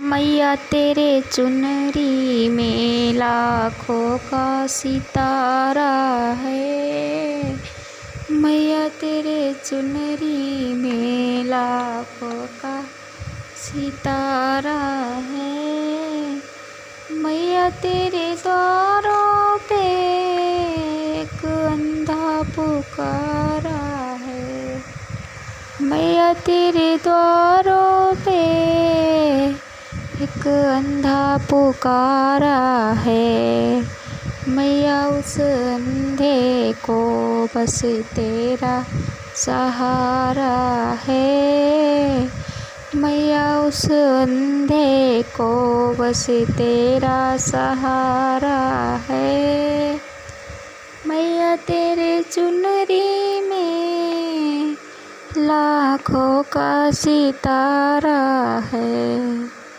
मैया तेरे चुनरी में लाखों का सितारा है। मैया तेरे चुनरी में लाखों का सितारा है। मैया तेरे द्वारों पे एक अंधा पुकारा है। मैया तेरे द्वारों पे एक अंधा पुकारा है। मैया उस अंधे को बस तेरा सहारा है। मैया उस अंधे को बस तेरा सहारा है। मैया तेरे चुनरी में लाखों का सितारा है।